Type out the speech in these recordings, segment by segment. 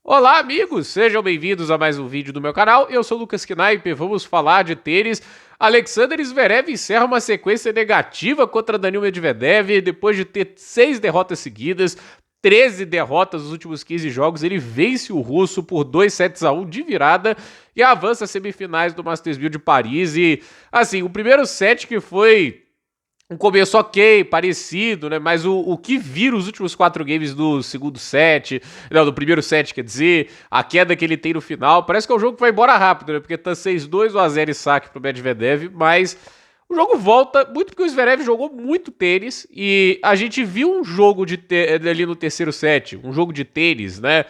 Olá, amigos! Sejam bem-vindos a mais um vídeo do meu canal. Eu sou o Lucas Knaip. Vamos falar de tênis. Alexander Zverev encerra uma sequência negativa contra Daniil Medvedev depois de ter 6 derrotas seguidas, 13 derrotas nos últimos 15 jogos. Ele vence o russo por 2-1 de virada e avança às semifinais do Masters 1000 de Paris. E, assim, o primeiro set que foi um começo ok, parecido, né? Mas o que vira os últimos 4 games do segundo set, não, do primeiro set, quer dizer, a queda que ele tem no final, parece que é um jogo que vai embora rápido, né? Porque tá 6-2, 1-0 e saque pro Medvedev, mas o jogo volta muito porque o Zverev jogou muito tênis e a gente viu um jogo ali no terceiro set, um jogo de tênis, né?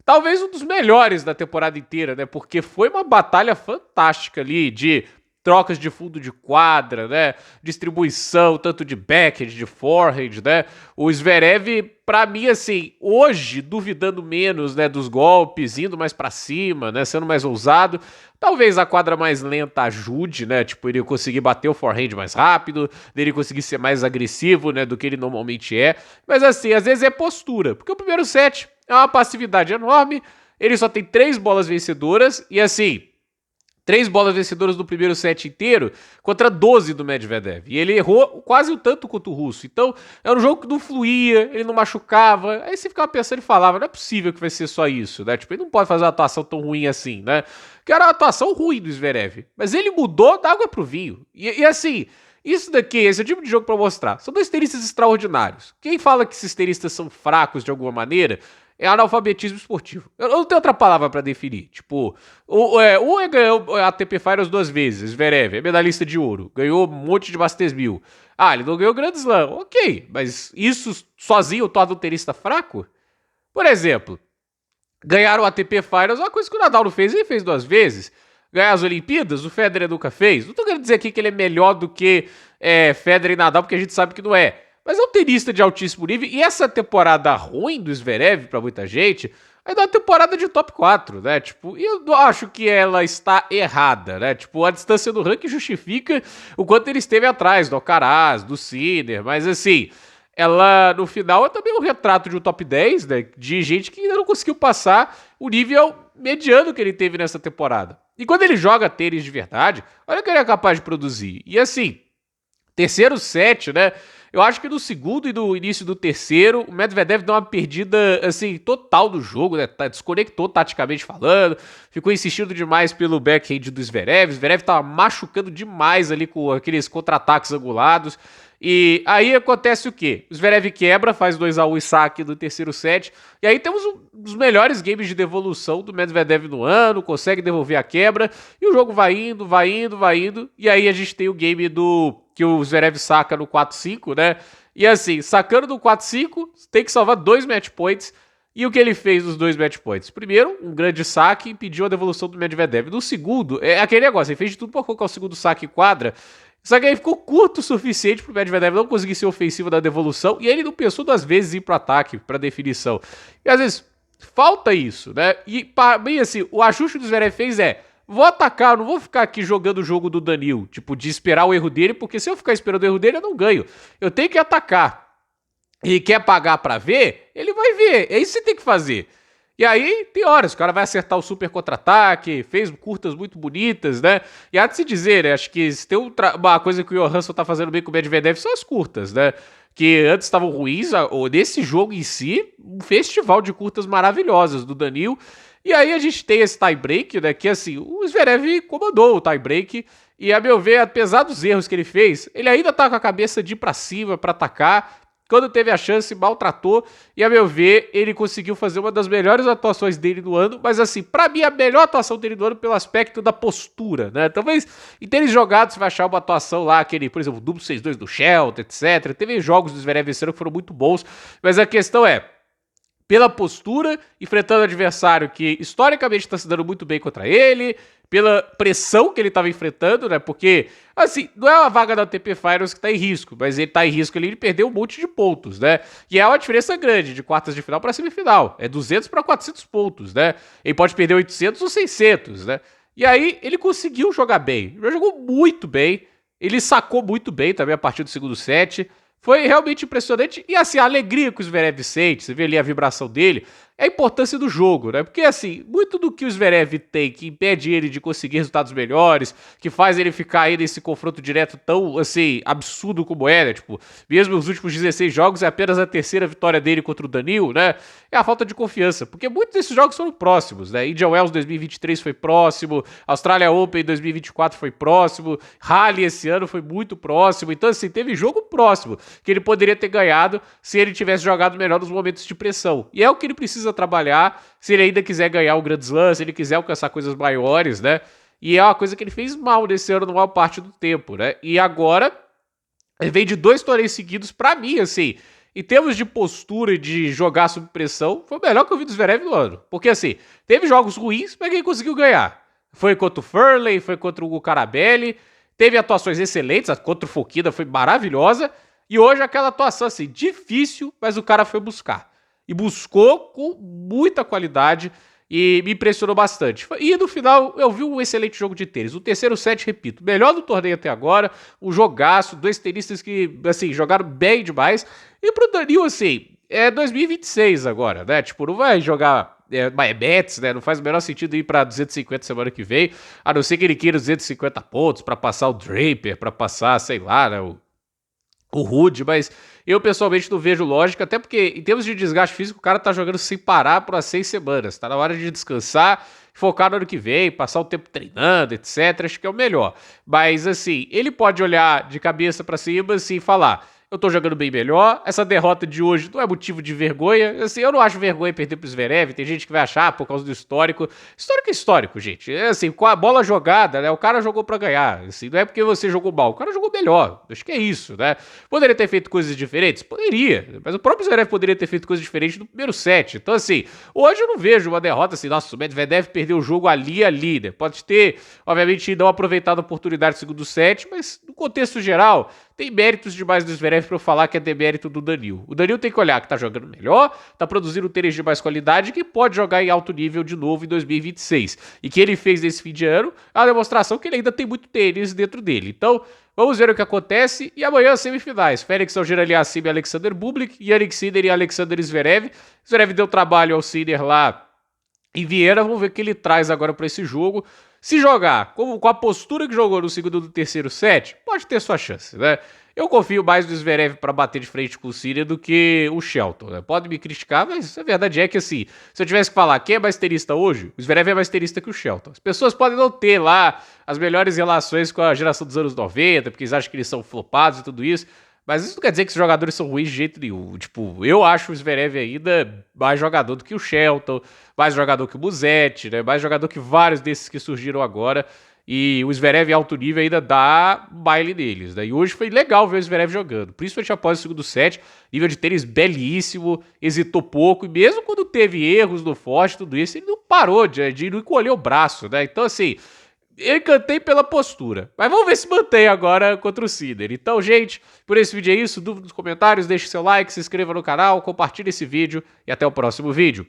Talvez um dos melhores da temporada inteira, né? Porque foi uma batalha fantástica ali de trocas de fundo de quadra, né? Distribuição, tanto de backhand, de forehand, né? O Zverev, pra mim, assim, hoje, duvidando menos, né, dos golpes, indo mais pra cima, né, sendo mais ousado, talvez a quadra mais lenta ajude, né? Tipo, ele conseguir bater o forehand mais rápido, dele conseguir ser mais agressivo, né, do que ele normalmente é. Mas, assim, às vezes é postura, porque o primeiro set é uma passividade enorme, ele só tem 3 bolas vencedoras, e assim, 3 bolas vencedoras no primeiro set inteiro contra 12 do Medvedev. E ele errou quase o tanto quanto o russo. Então, era um jogo que não fluía, ele não machucava. Aí você ficava pensando e falava, não é possível que vai ser só isso, né? Tipo, ele não pode fazer uma atuação tão ruim assim, né? Que era uma atuação ruim do Zverev. Mas ele mudou da água pro vinho. E assim, isso daqui, esse é o tipo de jogo pra mostrar. São 2 tenistas extraordinários. Quem fala que esses tenistas são fracos de alguma maneira é analfabetismo esportivo. Eu não tenho outra palavra pra definir. Tipo, o ganhou a ATP Finals 2 vezes, Zverev, é medalhista de ouro, ganhou um monte de Masters 1000. Ah, ele não ganhou Grand Slam, ok, mas isso sozinho torna um tenista fraco? Por exemplo, ganhar o ATP Finals é uma coisa que o Nadal não fez, ele fez 2 vezes. Ganhar as Olimpíadas, o Federer nunca fez. Não tô querendo dizer aqui que ele é melhor do que Federer e Nadal, porque a gente sabe que não é. Mas é um tenista de altíssimo nível. E essa temporada ruim do Zverev, pra muita gente, ainda é uma temporada de top 4, né? Tipo, e eu não acho que ela está errada, né? Tipo, a distância do ranking justifica o quanto ele esteve atrás do Alcaraz, do Sinner, mas assim, ela no final é também um retrato de um top 10, né? De gente que ainda não conseguiu passar o nível mediano que ele teve nessa temporada. E quando ele joga tênis de verdade, olha o que ele é capaz de produzir. E assim, terceiro set, né? Eu acho que no segundo e no início do terceiro, o Medvedev deu uma perdida, assim, total do jogo, né? Desconectou taticamente falando, ficou insistindo demais pelo backhand do Zverev. O Zverev tava machucando demais ali com aqueles contra-ataques angulados. E aí acontece o quê? O Zverev quebra, faz 2-1 e saque no terceiro set. E aí temos um dos melhores games de devolução do Medvedev no ano, consegue devolver a quebra. E o jogo vai indo, vai indo, vai indo. E aí a gente tem o game do que o Zverev saca no 4-5, né? E assim, sacando no 4-5, tem que salvar 2 match points. E o que ele fez nos 2 match points? Primeiro, um grande saque, impediu a devolução do Medvedev. No segundo, é aquele negócio, ele fez de tudo para colocar o segundo saque em quadra. Só que aí ficou curto o suficiente pro Medvedev não conseguir ser ofensivo na devolução. E ele não pensou 2 vezes em ir pro ataque, pra definição. E às vezes, falta isso, né? E para mim, assim, o ajuste que o Zverev fez vou atacar, eu não vou ficar aqui jogando o jogo do Daniil, tipo, de esperar o erro dele, porque se eu ficar esperando o erro dele, eu não ganho. Eu tenho que atacar. E quer pagar pra ver? Ele vai ver. É isso que você tem que fazer. E aí, tem horas, o cara vai acertar o super contra-ataque, fez curtas muito bonitas, né? E há de se dizer, né? Acho que se tem uma coisa que o Johansson tá fazendo bem com o Medvedev são as curtas, né? Que antes estavam ruins, nesse jogo em si, um festival de curtas maravilhosas do Daniil. E aí a gente tem esse tie-break, né? Que assim, o Zverev comandou o tie-break. E a meu ver, apesar dos erros que ele fez, ele ainda tá com a cabeça de ir pra cima, pra atacar. Quando teve a chance, maltratou. E a meu ver, ele conseguiu fazer uma das melhores atuações dele no ano. Mas assim, pra mim, a melhor atuação dele no ano pelo aspecto da postura, né? Talvez em tênis jogados você vai achar uma atuação lá, aquele, por exemplo, duplo 6-2 do Shelton, etc. Teve jogos do Zverev esse ano que foram muito bons. Mas a questão pela postura, enfrentando o adversário que historicamente está se dando muito bem contra ele, pela pressão que ele estava enfrentando, né? Porque, assim, não é uma vaga da ATP Finals que está em risco, mas ele está em risco ali de perder um monte de pontos, né? E é uma diferença grande de quartas de final para semifinal. É 200 para 400 pontos, né? Ele pode perder 800 ou 600, né? E aí ele conseguiu jogar bem. Ele jogou muito bem. Ele sacou muito bem também a partir do segundo set. Foi realmente impressionante. E assim, a alegria que o Zverev sente, você vê ali a vibração dele. é a importância do jogo, né? Porque, assim, muito do que o Zverev tem que impede ele de conseguir resultados melhores, que faz ele ficar aí nesse confronto direto tão, assim, absurdo como é, né? Tipo, mesmo os últimos 16 jogos, é apenas a terceira vitória dele contra o Danil, né? É a falta de confiança, porque muitos desses jogos foram próximos, né? Indian Wells 2023 foi próximo, Australia Open 2024 foi próximo, Rally esse ano foi muito próximo, então, assim, teve jogo próximo que ele poderia ter ganhado se ele tivesse jogado melhor nos momentos de pressão. E é o que ele precisa trabalhar se ele ainda quiser ganhar o Grand Slam, se ele quiser alcançar coisas maiores, né? E é uma coisa que ele fez mal nesse ano, na maior parte do tempo, né? E agora, ele vem de 2 torneios seguidos, pra mim, assim, em termos de postura e de jogar sob pressão, foi o melhor que eu vi do Zverev no ano. Porque, assim, teve jogos ruins, mas quem conseguiu ganhar? Foi contra o Furley, foi contra o Carabelli, teve atuações excelentes, contra o Fokina foi maravilhosa, e hoje aquela atuação, assim, difícil, mas o cara foi buscar. E buscou com muita qualidade e me impressionou bastante. E no final eu vi um excelente jogo de tênis. O terceiro set, repito, melhor do torneio até agora, um jogaço, 2 tenistas que, assim, jogaram bem demais. E pro Danil, assim, é 2026 agora, né? Tipo, não vai jogar Mets, né? Não faz o menor sentido ir pra 250 semana que vem, a não ser que ele queira 250 pontos pra passar o Draper, pra passar, sei lá, né, o Rude, mas eu pessoalmente não vejo lógica, até porque em termos de desgaste físico, o cara tá jogando sem parar por 6 semanas, tá na hora de descansar, focar no ano que vem, passar o tempo treinando, etc, acho que é o melhor. Mas assim, ele pode olhar de cabeça pra cima assim, e falar: eu tô jogando bem melhor, essa derrota de hoje não é motivo de vergonha, assim, eu não acho vergonha perder pro Zverev, tem gente que vai achar por causa do histórico. Histórico é histórico, gente, é assim, com a bola jogada, né, o cara jogou pra ganhar, assim, não é porque você jogou mal, o cara jogou melhor, acho que é isso, né. Poderia ter feito coisas diferentes? Poderia, mas o próprio Zverev poderia ter feito coisas diferentes no primeiro set, então assim, hoje eu não vejo uma derrota assim, nossa, o Medvedev perdeu o jogo ali, né, pode ter, obviamente, não aproveitado a oportunidade do segundo set, mas no contexto geral, tem méritos demais do Zverev pra eu falar que é demérito do Danil. O Danil tem que olhar que tá jogando melhor, tá produzindo tênis de mais qualidade e que pode jogar em alto nível de novo em 2026. E que ele fez nesse fim de ano é uma demonstração que ele ainda tem muito tênis dentro dele. Então, vamos ver o que acontece. E amanhã as semifinais. Félix Auger-Aliassime e Alexander Bublik, Jannik Sinner e Alexander Zverev. Zverev deu trabalho ao Sinner lá em Viena, vamos ver o que ele traz agora para esse jogo. Se jogar com a postura que jogou no segundo e no terceiro set, pode ter sua chance, né? Eu confio mais no Zverev para bater de frente com o Sinner do que o Shelton, né? Pode me criticar, mas a verdade é que, assim, se eu tivesse que falar quem é mais tenista hoje, o Zverev é mais tenista que o Shelton. As pessoas podem não ter lá as melhores relações com a geração dos anos 90, porque eles acham que eles são flopados e tudo isso, mas isso não quer dizer que os jogadores são ruins de jeito nenhum. Tipo, eu acho o Zverev ainda mais jogador do que o Shelton, mais jogador que o Musetti, né? Mais jogador que vários desses que surgiram agora. E o Zverev em alto nível ainda dá baile deles, né? E hoje foi legal ver o Zverev jogando, principalmente após o segundo set, nível de tênis belíssimo, hesitou pouco, e mesmo quando teve erros no forte, tudo isso, ele não parou de não encolher o braço, né? Então, assim, eu encantei pela postura. Mas vamos ver se mantém agora contra o Sinner. Então, gente, por esse vídeo é isso. Dúvida nos comentários, deixe seu like, se inscreva no canal, compartilhe esse vídeo e até o próximo vídeo.